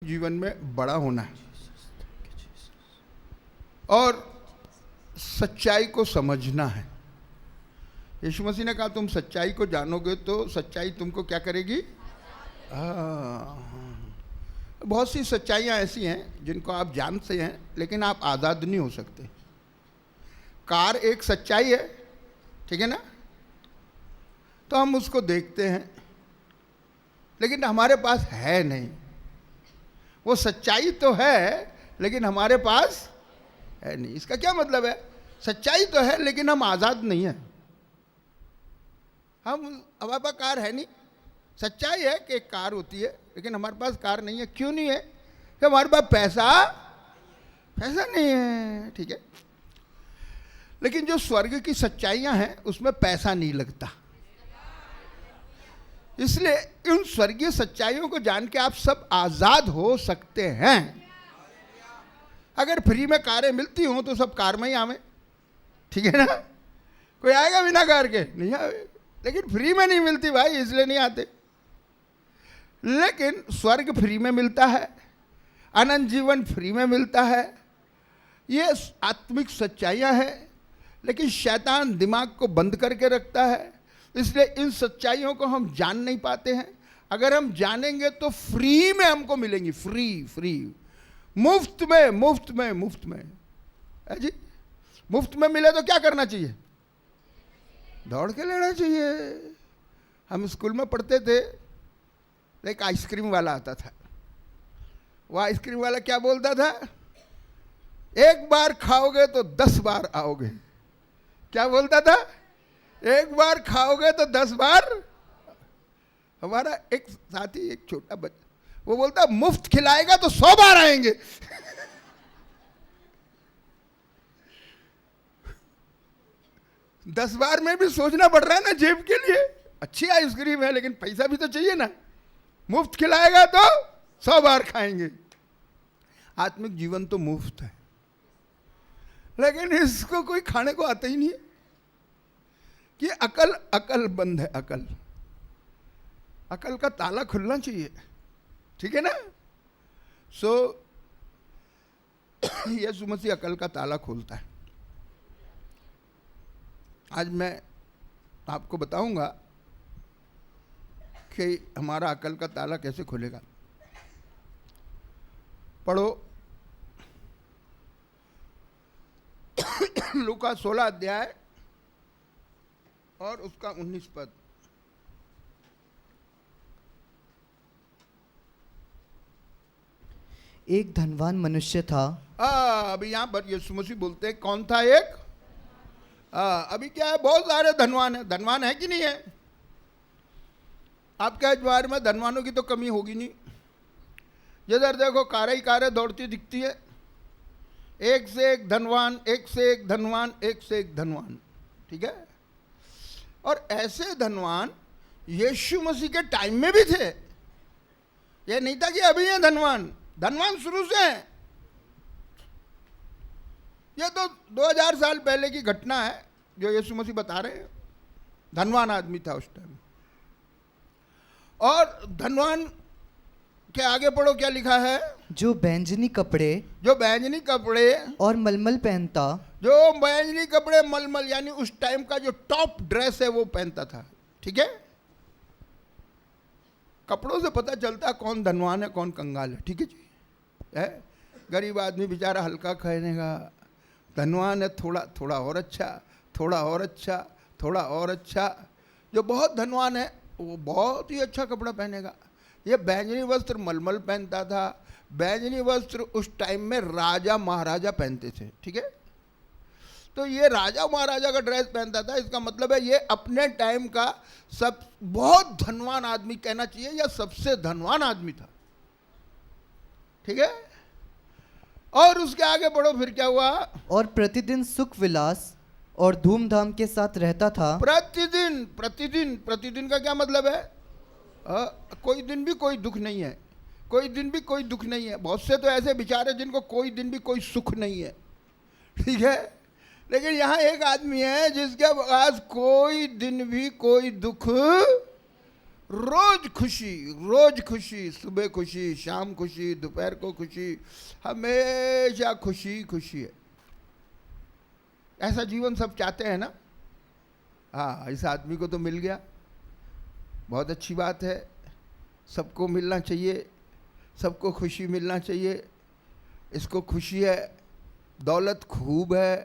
जीवन में बड़ा होना है और सच्चाई को समझना है। यीशु मसीह ने कहा तुम सच्चाई को जानोगे तो सच्चाई तुमको क्या करेगी। बहुत सी सच्चाइयाँ ऐसी हैं जिनको आप जानते हैं लेकिन आप आज़ाद नहीं हो सकते। कार एक सच्चाई है, ठीक है ना, तो हम उसको देखते हैं लेकिन हमारे पास है नहीं। वो सच्चाई तो है लेकिन हमारे पास है नहीं। इसका क्या मतलब है? सच्चाई तो है लेकिन हम आज़ाद नहीं हैं। हमारे पास कार है नहीं। सच्चाई है कि एक कार होती है लेकिन हमारे पास कार नहीं है। क्यों नहीं है? कि हमारे पास पैसा नहीं है, ठीक है। लेकिन जो स्वर्ग की सच्चाइयां हैं उसमें पैसा नहीं लगता। इसलिए उन स्वर्गीय सच्चाइयों को जान के आप सब आज़ाद हो सकते हैं। अगर फ्री में कारें मिलती हों तो सब कार में ही आवे, ठीक है ना। कोई आएगा बिना कार के? नहीं आवे। लेकिन फ्री में नहीं मिलती भाई, इसलिए नहीं आते। लेकिन स्वर्ग फ्री में मिलता है, अनंत जीवन फ्री में मिलता है। ये आत्मिक सच्चाइयाँ हैं, लेकिन शैतान दिमाग को बंद करके रखता है। इसलिए इन सच्चाइयों को हम जान नहीं पाते हैं। अगर हम जानेंगे तो फ्री में हमको मिलेंगी, फ्री मुफ्त में है जी। मुफ्त में मिले तो क्या करना चाहिए? दौड़ के लेना चाहिए। हम स्कूल में पढ़ते थे, एक आइसक्रीम वाला आता था। वो आइसक्रीम वाला क्या बोलता था? एक बार खाओगे तो 10 बार आओगे। क्या बोलता था? एक बार खाओगे तो 10 बार। हमारा एक साथी, एक छोटा बच्चा, वो बोलता मुफ्त खिलाएगा तो 100 बार आएंगे। 10 बार में भी सोचना पड़ रहा है ना जेब के लिए। अच्छी आइसक्रीम है लेकिन पैसा भी तो चाहिए ना। मुफ्त खिलाएगा तो 100 बार खाएंगे। आत्मिक जीवन तो मुफ्त है लेकिन इसको कोई खाने को आता ही नहीं है। कि अकल बंद है। अकल का ताला खुलना चाहिए, ठीक है ना। यीशु मसीह अकल का ताला खोलता है। आज मैं आपको बताऊंगा कि हमारा अकल का ताला कैसे खुलेगा। पढ़ो लूका 16 अध्याय और उसका 19 पद। एक धनवान मनुष्य था। अभी यहाँ पर यीशु मसीह बोलते हैं कौन था? एक अभी क्या है, बहुत सारे धनवान है। धनवान है कि नहीं है? आपके अजवार में धनवानों की तो कमी होगी नहीं। जिधर देखो कारें ही कारें दौड़ती दिखती है। एक से एक धनवान, एक से एक धनवान, एक से एक धनवान, ठीक है। और ऐसे धनवान यीशु मसीह के टाइम में भी थे। ये नहीं था कि अभी है धनवान शुरू से हैं। ये तो 2000 साल पहले की घटना है जो यीशु मसीह बता रहे हैं। धनवान आदमी था उस टाइम। और धनवान के आगे पढ़ो क्या लिखा है? जो बैंजनी कपड़े और मलमल पहनता। जो बैंजनी कपड़े मलमल यानी उस टाइम का जो टॉप ड्रेस है वो पहनता था, ठीक है। कपड़ों से पता चलता कौन धनवान है कौन कंगाल है, ठीक है जी। है गरीब आदमी बेचारा हल्का खानेगा। धनवान है थोड़ा और अच्छा, थोड़ा और अच्छा। जो बहुत धनवान है वो बहुत ही अच्छा कपड़ा पहनेगा। ये बैंजनी वस्त्र मलमल पहनता था। बैंजनी वस्त्र उस टाइम में राजा महाराजा पहनते थे, ठीक है। तो ये राजा महाराजा का ड्रेस पहनता था। इसका मतलब है ये अपने टाइम का सब बहुत धनवान आदमी कहना चाहिए या सबसे धनवान आदमी था, ठीक है। और उसके आगे बढ़ो, फिर क्या हुआ? और प्रतिदिन सुख विलास और धूमधाम के साथ रहता था। प्रतिदिन का क्या मतलब है? कोई दिन भी कोई दुख नहीं है। बहुत से तो ऐसे बेचारे जिनको कोई दिन भी कोई सुख नहीं है, ठीक है। लेकिन यहाँ एक आदमी है जिसके पास कोई दिन भी कोई दुख रोज खुशी, रोज खुशी, सुबह खुशी, शाम खुशी, दोपहर को खुशी, हमेशा खुशी खुशी है। ऐसा जीवन सब चाहते हैं ना? हाँ, इस आदमी को तो मिल गया, बहुत अच्छी बात है, सबको मिलना चाहिए, सबको खुशी मिलना चाहिए, इसको खुशी है, दौलत खूब है,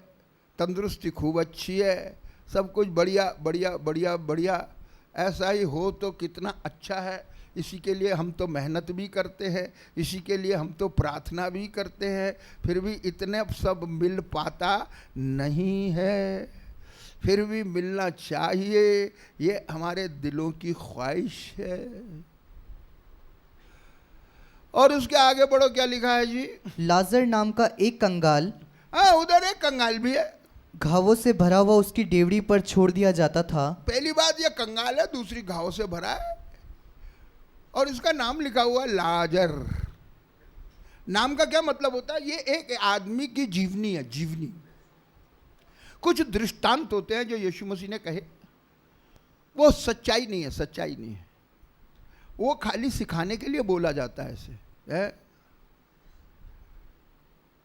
तंदुरुस्ती खूब अच्छी है, सब कुछ बढ़िया बढ़िया बढ़िया बढ़िया, ऐसा ही हो तो कितना अच्छा है। इसी के लिए हम तो मेहनत भी करते हैं, इसी के लिए हम तो प्रार्थना भी करते हैं, फिर भी इतने सब मिल पाता नहीं है, फिर भी मिलना चाहिए, ये हमारे दिलों की ख्वाहिश है। और उसके आगे बढ़ो, क्या लिखा है जी? लाजर नाम का एक कंगाल, हाँ, उधर एक कंगाल भी है। घावों से भरा हुआ उसकी डेवड़ी पर छोड़ दिया जाता था। पहली बात ये कंगाल है, दूसरी घाव से भरा है, और इसका नाम लिखा हुआ है लाजर। नाम का क्या मतलब होता है? ये एक आदमी की जीवनी है, जीवनी। कुछ दृष्टांत होते हैं जो यीशु मसीह ने कहे, वो सच्चाई नहीं है, सच्चाई नहीं है, वो खाली सिखाने के लिए बोला जाता है ऐसे है?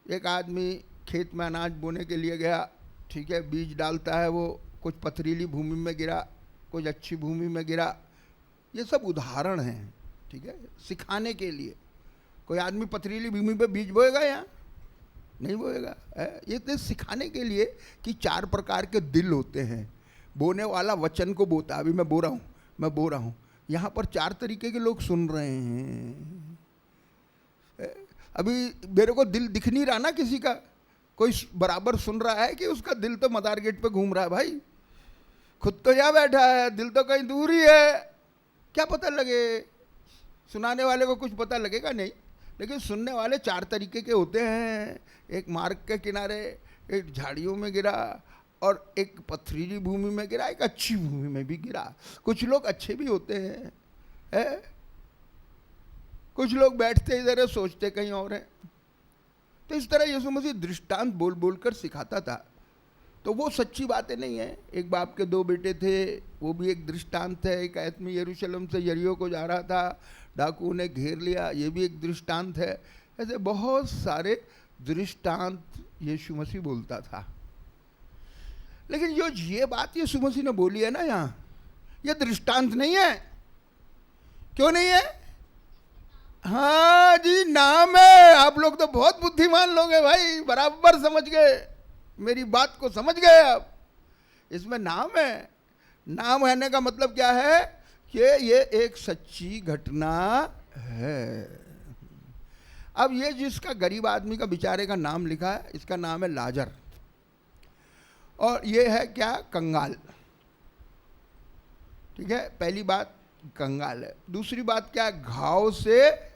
एक आदमी खेत में अनाज बोने के लिए गया, ठीक है, बीज डालता है, वो कुछ पथरीली भूमि में गिरा, कुछ अच्छी भूमि में गिरा, ये सब उदाहरण हैं, ठीक है, सिखाने के लिए। कोई आदमी पथरीली भूमि पे बीज बोएगा? यहाँ नहीं बोएगा। ये तो सिखाने के लिए कि 4 प्रकार के दिल होते हैं। बोने वाला वचन को बोता, अभी मैं बो रहा हूँ, मैं बो रहा हूँ, यहाँ पर 4 तरीके के लोग सुन रहे हैं। अभी मेरे को दिल दिख नहीं रहा ना किसी का, कोई बराबर सुन रहा है कि उसका दिल तो मदार गेट पे घूम रहा है भाई, खुद तो यहाँ बैठा है, दिल तो कहीं दूर ही है, क्या पता लगे? सुनाने वाले को कुछ पता लगेगा नहीं, लेकिन सुनने वाले 4 तरीके के होते हैं। एक मार्ग के किनारे, एक झाड़ियों में गिरा, और एक पथरीली भूमि में गिरा, एक अच्छी भूमि में भी गिरा। कुछ लोग अच्छे भी होते हैं, है? कुछ लोग बैठते इधर है, सोचते कहीं और है। तो इस तरह यीशु मसीह दृष्टांत बोल बोल कर सिखाता था। तो वो सच्ची बातें नहीं है। एक बाप के 2 बेटे थे, वो भी एक दृष्टांत है। एक आदमी यरूशलेम से यरीहो को जा रहा था, डाकुओं ने घेर लिया, ये भी एक दृष्टांत है। ऐसे बहुत सारे दृष्टांत यीशु मसीह बोलता था। लेकिन जो ये बात यीशु मसीह ने बोली है ना यहाँ, ये दृष्टांत नहीं है। क्यों नहीं है? हाँ जी, नाम है। आप लोग तो बहुत बुद्धिमान लोग हैं भाई, बराबर समझ गए, मेरी बात को समझ गए आप। इसमें नाम है। नाम रहने का मतलब क्या है? कि ये एक सच्ची घटना है। अब ये जिसका गरीब आदमी का बेचारे का नाम लिखा है, इसका नाम है लाजर, और ये है क्या? कंगाल। ठीक है, पहली बात कंगाल है। दूसरी बात क्या है? घाव से,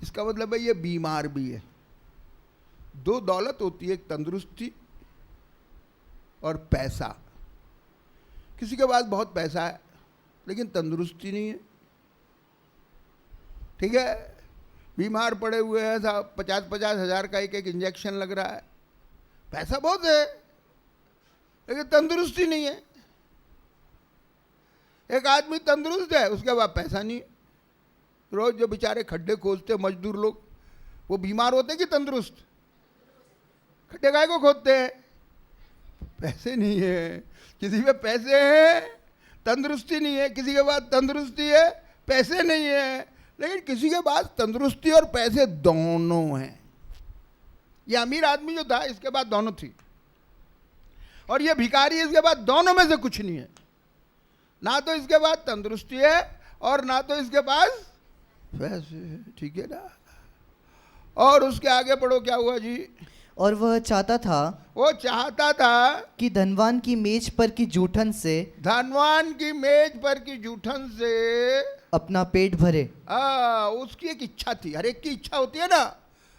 इसका मतलब है ये बीमार भी है। 2 दौलत होती है, एक तंदुरुस्ती और पैसा। किसी के पास बहुत पैसा है लेकिन तंदुरुस्ती नहीं है, ठीक है, बीमार पड़े हुए हैं, 50-50 हज़ार का एक इंजेक्शन लग रहा है, पैसा बहुत है लेकिन तंदुरुस्ती नहीं है। एक आदमी तंदुरुस्त है, उसके बाद पैसा नहीं है। रोज जो बेचारे खड्डे खोदते मजदूर लोग, वो बीमार होते हैं कि तंदुरुस्त? खड्डे गाय को खोदते हैं, पैसे नहीं है। किसी पे पैसे हैं, तंदुरुस्ती नहीं है, किसी के पास तंदुरुस्ती है, पैसे नहीं है, लेकिन किसी के पास तंदुरुस्ती और पैसे दोनों हैं। ये अमीर आदमी जो था, इसके पास दोनों थी, और ये भिखारी, इसके पास दोनों में से कुछ नहीं है। ना तो इसके पास तंदुरुस्ती है और ना तो इसके पास पैसे, ठीक है ना? और उसके आगे पढ़ो, क्या हुआ जी? और वह चाहता था, वो चाहता था कि धनवान की मेज पर की जूठन से, धनवान की मेज पर की जूठन से अपना पेट भरे। उसकी एक इच्छा थी। हर एक की इच्छा होती है ना।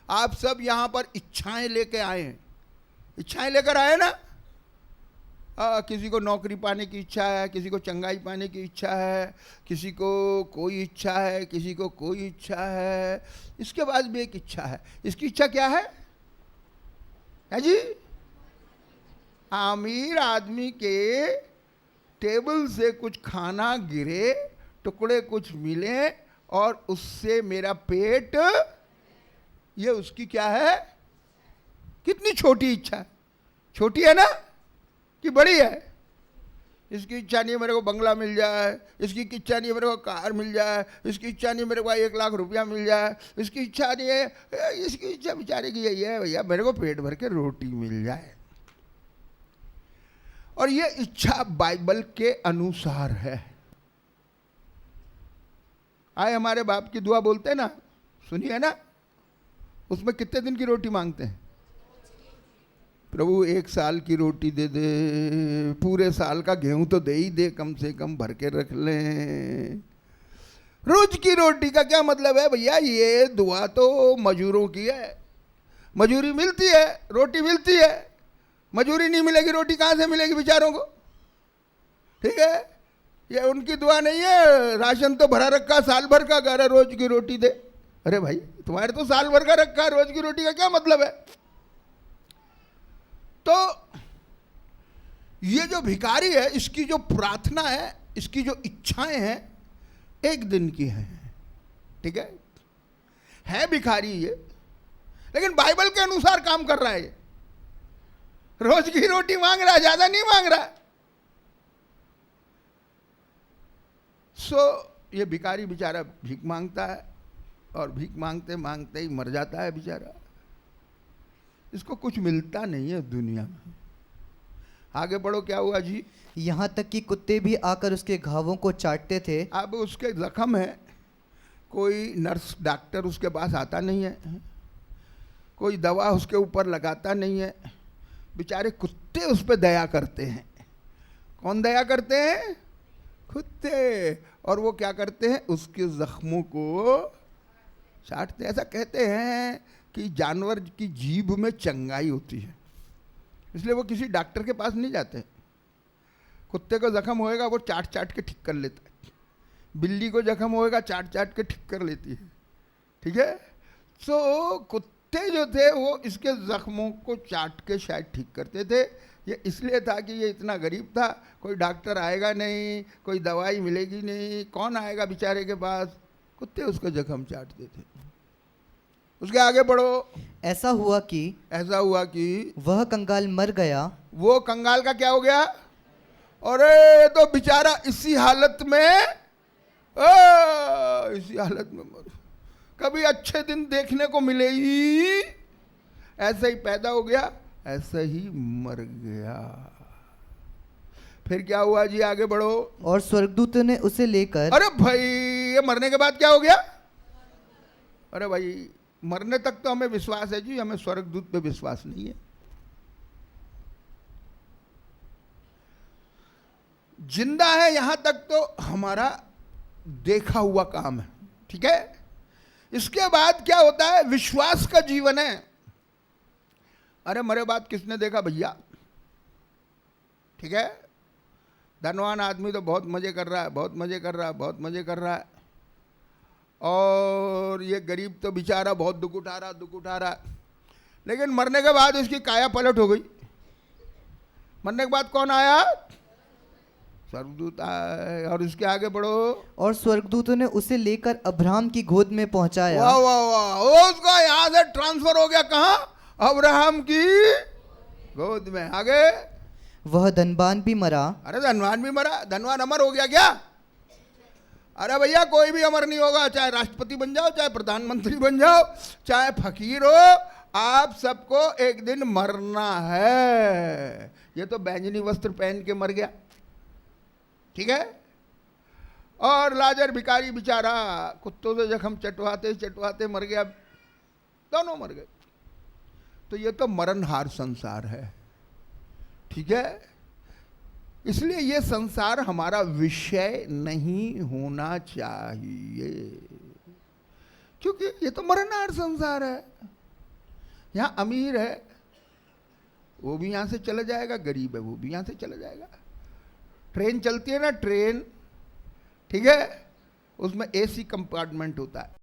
आप सब यहाँ पर इच्छाएं लेके आए हैं, इच्छाएं लेकर आए ना। किसी को नौकरी पाने की इच्छा है, किसी को चंगाई पाने की इच्छा है, किसी को कोई इच्छा है, किसी को कोई इच्छा है। इसके बाद भी एक इच्छा है। इसकी इच्छा क्या है जी? अमीर आदमी के टेबल से कुछ खाना गिरे टुकड़े कुछ मिले और उससे मेरा पेट, ये उसकी क्या है? कितनी छोटी इच्छा है। छोटी है ना कि बड़ी है? इसकी इच्छा नहीं है मेरे को बंगला मिल जाए, इसकी इच्छा नहीं है मेरे को कार मिल जाए, इसकी इच्छा नहीं है मेरे को 1 लाख रुपया मिल जाए, इसकी इच्छा नहीं है, इसकी इच्छा बेचारे की यही है भैया मेरे को पेट भर के रोटी मिल जाए। और ये इच्छा बाइबल के अनुसार है। आए हमारे बाप की दुआ बोलते हैं ना, सुनिए ना, उसमें कितने दिन की रोटी मांगते हैं? प्रभु 1 साल की रोटी दे दे, पूरे साल का गेहूं तो दे ही दे, कम से कम भर के रख लें। रोज की रोटी का क्या मतलब है भैया? ये दुआ तो मजूरों की है। मजूरी मिलती है, रोटी मिलती है। मजूरी नहीं मिलेगी, रोटी कहाँ से मिलेगी बेचारों को? ठीक है, ये उनकी दुआ नहीं है। राशन तो भरा रखा साल भर का, कह रहा रोज की रोटी दे। अरे भाई तुम्हारे तो साल भर का रखा है, रोज की रोटी का क्या मतलब है? तो ये जो भिखारी है, इसकी जो प्रार्थना है, इसकी जो इच्छाएं हैं, 1 दिन की हैं। ठीक है भिखारी ये, लेकिन बाइबल के अनुसार काम कर रहा है। ये रोज की रोटी मांग रहा है, ज्यादा नहीं मांग रहा। ये भिखारी बेचारा भीख मांगता है और भीख मांगते मांगते ही मर जाता है बेचारा। इसको कुछ मिलता नहीं है दुनिया में। आगे बढ़ो, क्या हुआ जी? यहाँ तक कि कुत्ते भी आकर उसके घावों को चाटते थे। अब उसके जख्म है, कोई नर्स डॉक्टर उसके पास आता नहीं है, कोई दवा उसके ऊपर लगाता नहीं है। बेचारे कुत्ते उस पर दया करते हैं। कौन दया करते हैं? कुत्ते। और वो क्या करते हैं? उसके जख्मों को चाटते हैं। ऐसा कहते हैं कि जानवर की जीभ में चंगाई होती है, इसलिए वो किसी डॉक्टर के पास नहीं जाते। कुत्ते को जख्म होएगा वो चाट चाट के ठीक कर लेता है। बिल्ली को जख्म होएगा चाट चाट के ठीक कर लेती है। ठीक है, तो कुत्ते जो थे वो इसके जख्मों को चाट के शायद ठीक करते थे। ये इसलिए था कि ये इतना गरीब था, कोई डॉक्टर आएगा नहीं, कोई दवाई मिलेगी नहीं, कौन आएगा बेचारे के पास? कुत्ते उसको जख्म चाटते थे। उसके आगे बढ़ो। ऐसा हुआ कि वह कंगाल मर गया। वो कंगाल का क्या हो गया? अरे तो बेचारा इसी हालत में, इसी हालत में मर, कभी अच्छे दिन देखने को मिले ही, ऐसे ही पैदा हो गया, ऐसे ही मर गया। फिर क्या हुआ जी? आगे बढ़ो। और स्वर्गदूत ने उसे लेकर, अरे भाई ये मरने के बाद क्या हो गया? अरे भाई मरने तक तो हमें विश्वास है जी, हमें स्वर्गदूत पे विश्वास नहीं है। जिंदा है यहां तक तो हमारा देखा हुआ काम है। ठीक है, इसके बाद क्या होता है? विश्वास का जीवन है। अरे मरे बाद किसने देखा भैया? ठीक है, धनवान आदमी तो बहुत मजे कर रहा है, बहुत मजे कर रहा है, बहुत मजे कर रहा है, और ये गरीब तो बेचारा बहुत दुख उठा रहा है। लेकिन मरने के बाद इसकी काया पलट हो गई। मरने के बाद कौन आया? स्वर्गदूत आया। और इसके आगे बढ़ो। और स्वर्गदूत ने उसे लेकर अब्राहम की गोद में पहुंचाया। वाह वाह वाह, उसका यहां से ट्रांसफर हो गया कहां? अब्राहम की गोद में। आगे। वह धनवान भी मरा। अरे धनवान भी मरा? धनवान अमर हो गया क्या? अरे भैया कोई भी अमर नहीं होगा, चाहे राष्ट्रपति बन जाओ, चाहे प्रधानमंत्री बन जाओ, चाहे फकीर हो, आप सबको एक दिन मरना है। ये तो बैंगनी वस्त्र पहन के मर गया। ठीक है, और लाजर भिखारी बेचारा कुत्तों से जख्म चटवाते चटवाते मर गया। दोनों मर गए। तो ये तो मरणहार संसार है। ठीक है, इसलिए ये संसार हमारा विषय नहीं होना चाहिए, क्योंकि ये तो मरणहार संसार है। यहाँ अमीर है वो भी यहाँ से चला जाएगा, गरीब है वो भी यहाँ से चला जाएगा। ट्रेन चलती है ना, ट्रेन, ठीक है, उसमें एसी कंपार्टमेंट होता है।